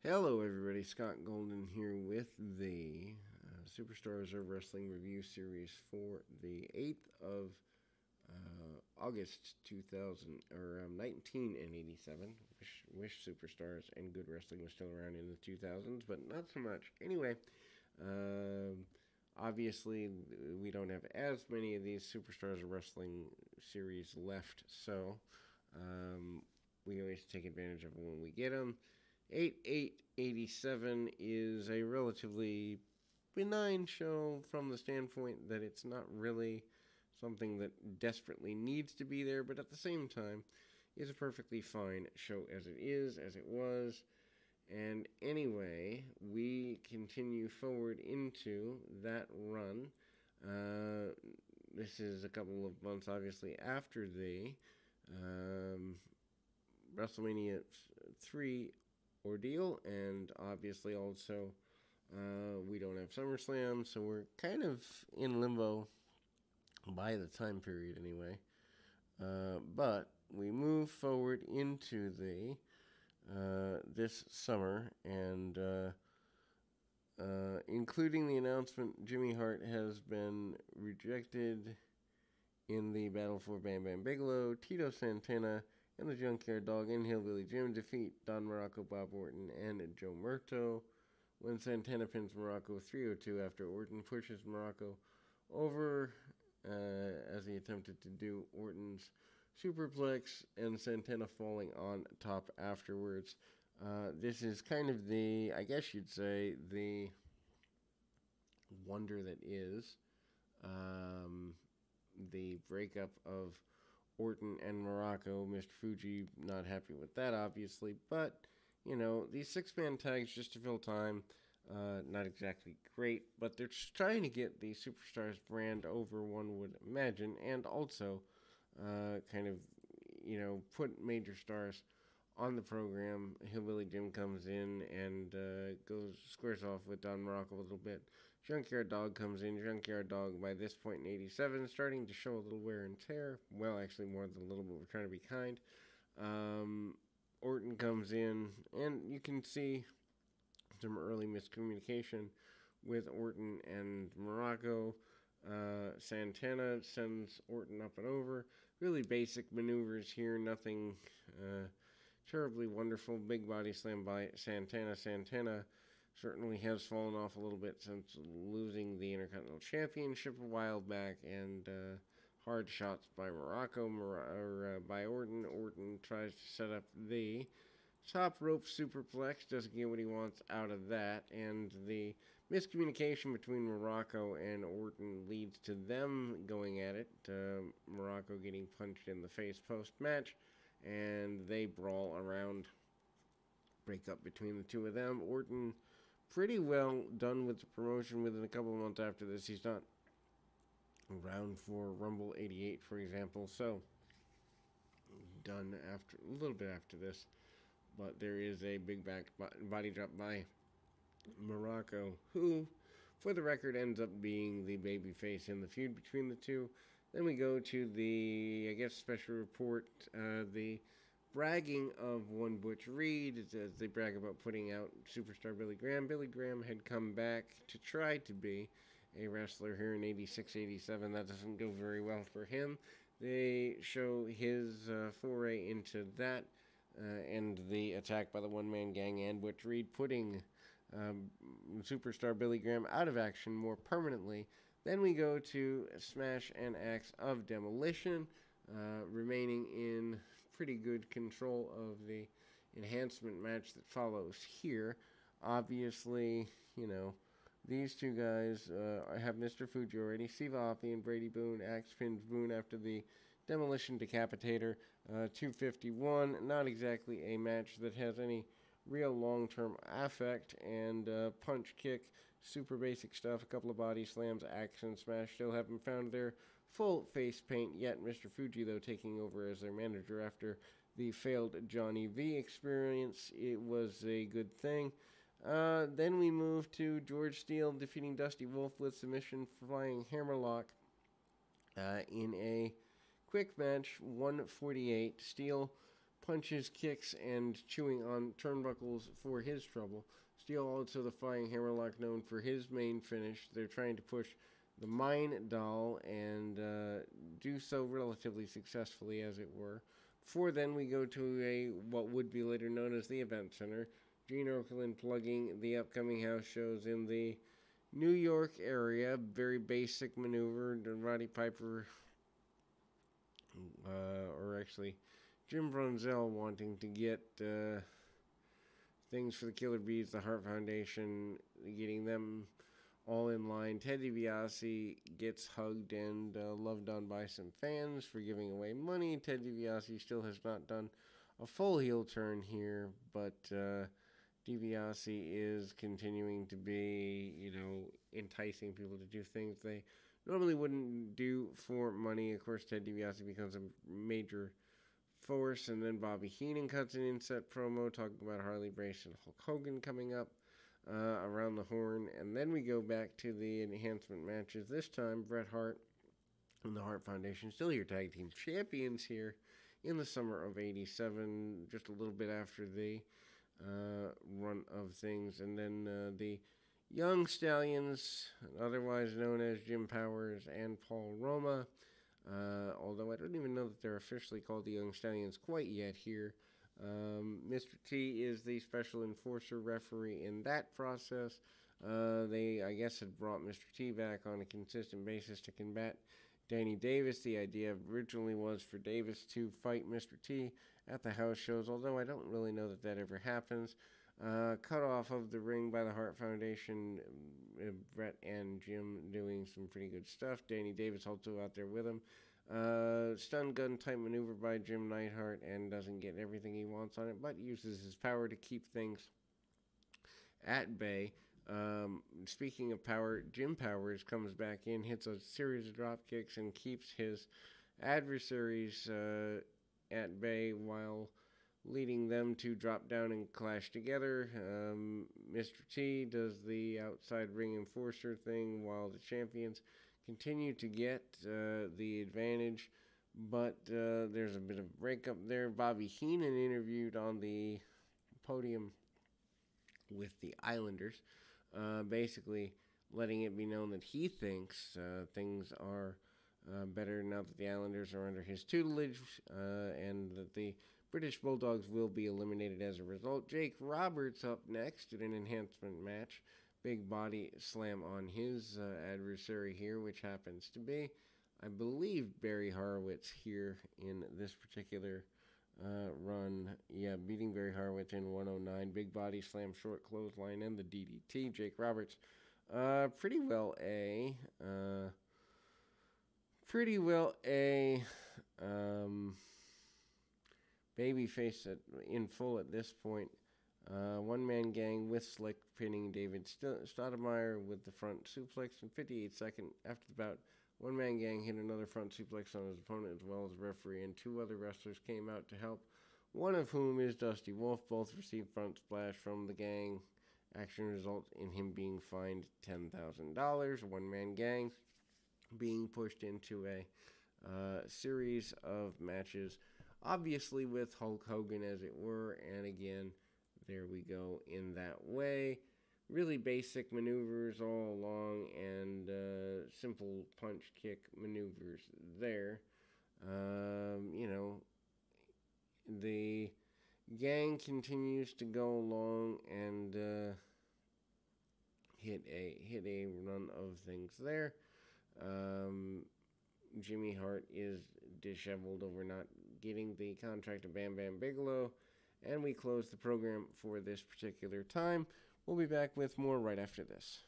Hello, everybody. Scott Golden here with the Superstars of Wrestling Review Series for the 8th of August 2000 or 1987. Wish Superstars and good wrestling was still around in the 2000s, but not so much. Anyway, um, obviously we don't have as many of these Superstars of Wrestling series left, so we always take advantage of them when we get them. 8887 is a relatively benign show from the standpoint that it's not really something that desperately needs to be there, but at the same time, is a perfectly fine show as it is, as it was. And anyway, we continue forward into that run. Uh, this is a couple of months, obviously, after the um, WrestleMania 3 ordeal, and obviously also we don't have SummerSlam, so we're kind of in limbo by the time period anyway. But we move forward into the this summer, and including the announcement, Jimmy Hart has been rejected in the battle for Bam Bam Bigelow. Tito Santana and the Junkyard Dog and Hillbilly Jim defeat Don Morocco, Bob Orton, and Joe Murto. When Santana pins Morocco 302 after Orton pushes Morocco over as he attempted to do Orton's superplex, and Santana falling on top afterwards. This is kind of the, I guess you'd say, the wonder that is the breakup of Orton and Morocco. Mr. Fuji not happy with that, obviously, but these six-man tags just to fill time, not exactly great, but they're just trying to get the Superstars brand over, one would imagine, and also kind of put major stars on the program. Hillbilly Jim comes in and squares off with Don Morocco a little bit. Junkyard Dog comes in. Junkyard Dog, by this point in 87, starting to show a little wear and tear. Well, actually, more than a little, but we're trying to be kind. Orton comes in, and you can see some early miscommunication with Orton and Morocco. Santana sends Orton up and over. Really basic maneuvers here, nothing terribly wonderful. Big body slam by Santana. Santana certainly has fallen off a little bit since losing the Intercontinental Championship a while back, and hard shots by Morocco, by Orton. Orton tries to set up the top rope superplex, doesn't get what he wants out of that, and the miscommunication between Morocco and Orton leads to them going at it. Morocco getting punched in the face post-match, and they brawl around, break up between the two of them. Orton pretty well done with the promotion within a couple of months after this. He's not around for Rumble 88, for example, so done after a little bit after this. But there is a big body drop by Morocco, who, for the record, ends up being the babyface in the feud between the two. Then we go to the, I guess, special report, the bragging of one Butch Reed, as they brag about putting out superstar Billy Graham. Billy Graham had come back to try to be a wrestler here in 86, 87. That doesn't go very well for him. They show his foray into that, and the attack by the one-man gang and Butch Reed, putting superstar Billy Graham out of action more permanently. Then we go to Smash and Axe of Demolition, remaining in pretty good control of the enhancement match that follows here. Obviously, these two guys have Mr. Fuji already. Steve Aoki and Brady Boone. Axe pins Boone after the Demolition Decapitator. 251, not exactly a match that has any real long-term affect, and punch, kick, super basic stuff, a couple of body slams, axe and smash still haven't found their full face paint yet. Mr. Fuji, though, taking over as their manager after the failed Johnny V experience. It was a good thing. Then we move to George Steele defeating Dusty Wolf with submission flying hammerlock in a quick match, 148. Steele punches, kicks, and chewing on turnbuckles for his trouble. Steel also the Flying Hammerlock, known for his main finish. They're trying to push the Mine Doll and do so relatively successfully, as it were. Before then, we go to what would be later known as the Event Center. Gene Okerlund plugging the upcoming house shows in the New York area. Very basic maneuver. Roddy Piper, or actually Jim Brunzell, wanting to get things for the Killer Bees, the Hart Foundation, getting them all in line. Ted DiBiase gets hugged and loved on by some fans for giving away money. Ted DiBiase still has not done a full heel turn here, but DiBiase is continuing to be, enticing people to do things they normally wouldn't do for money. Of course, Ted DiBiase becomes a major force, and then Bobby Heenan cuts an inset promo talking about Harley Race and Hulk Hogan coming up around the horn. And then we go back to the enhancement matches. This time, Bret Hart and the Hart Foundation, still your tag team champions here in the summer of '87, just a little bit after the run of things. And then the Young Stallions, otherwise known as Jim Powers and Paul Roma, although I don't even know that they're officially called the Young Stallions quite yet here. Mr. T is the special enforcer referee in that process. They, I guess, had brought Mr. T back on a consistent basis to combat Danny Davis. The idea originally was for Davis to fight Mr. T at the house shows, although I don't really know that that ever happens. Cut off of the ring by the Hart Foundation, Bret and Jim doing some pretty good stuff. Danny Davis also out there with him. Stun gun type maneuver by Jim Neidhart, and doesn't get everything he wants on it, but uses his power to keep things at bay. Speaking of power, Jim Powers comes back in, hits a series of drop kicks, and keeps his adversaries at bay while leading them to drop down and clash together. Mr. T does the outside ring enforcer thing while the champions continue to get the advantage, but there's a bit of breakup there. Bobby Heenan interviewed on the podium with the Islanders, basically letting it be known that he thinks things are better now that the Islanders are under his tutelage, and that the British Bulldogs will be eliminated as a result. Jake Roberts up next in an enhancement match. Big body slam on his adversary here, which happens to be, I believe, Barry Horowitz here in this particular run. Yeah, beating Barry Horowitz in 109. Big body slam, short clothesline, and the DDT. Jake Roberts, pretty well a babyface in full at this point. One-man gang with Slick pinning David Stoudemire with the front suplex in 58 seconds. After the bout, one-man gang hit another front suplex on his opponent as well as the referee, and two other wrestlers came out to help, one of whom is Dusty Wolf. Both received front splash from the gang. Action results in him being fined $10,000. One-man gang being pushed into a series of matches, obviously with Hulk Hogan, as it were, and again, there we go in that way. Really basic maneuvers all along, and simple punch kick maneuvers there. The gang continues to go along and hit a run of things there. Jimmy Hart is disheveled over not getting the contract to Bam Bam Bigelow. And we close the program for this particular time. We'll be back with more right after this.